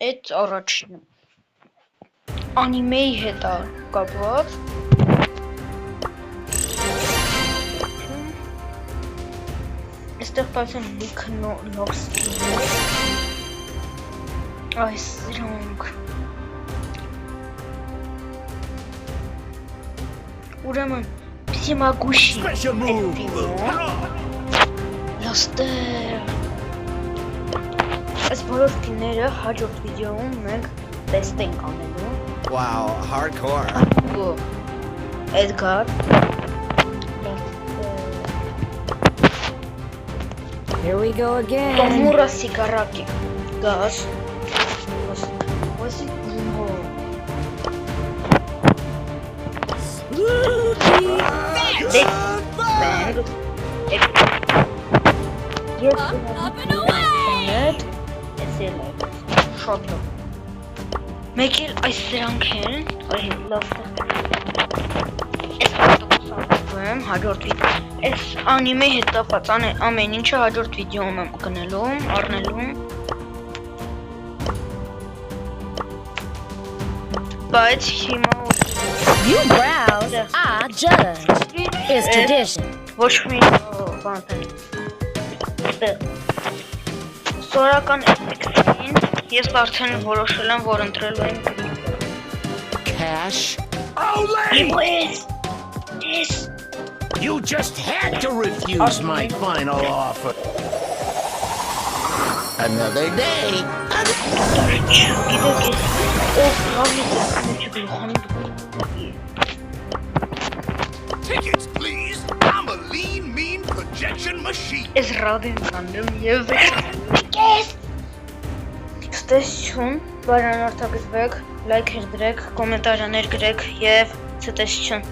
Այդ առաջինը անիմեի հետ է կապված այստեղ պայքեն լիքը լող սկիներ այս սրանք ուրեմն Всемогущий լաստեր այս բոլոր սկիները հաջորդ վիդեոում մենք տեսնենք անելու Wow, hardcore. Edgar. Here we go again. Tomura Sigaraki. Gas. What's it? Up and away! It's a lot. Shot. Make it I srank him. I love that. Հաջորդ վիդեո այս անիմե հետ կապված ամեն ինչը հաջորդ վիդեոում եմ գնելու, առնելու բայց հիմա You browse, I judge. It's tradition. ոչ մի բան Սորական էսպեքտին ես արդեն որոշել եմ, որ ընտրելու եմ Cash? Olay! Yes! You just had to refuse my final offer. Another day. Tickets, please. I'm a lean, mean projection machine. Is Radin Sandem Yes! Ստեսություն, բարանորդակզվեք, լայքեր դրեք, կոմենտարներ գրեք և ցտեսություն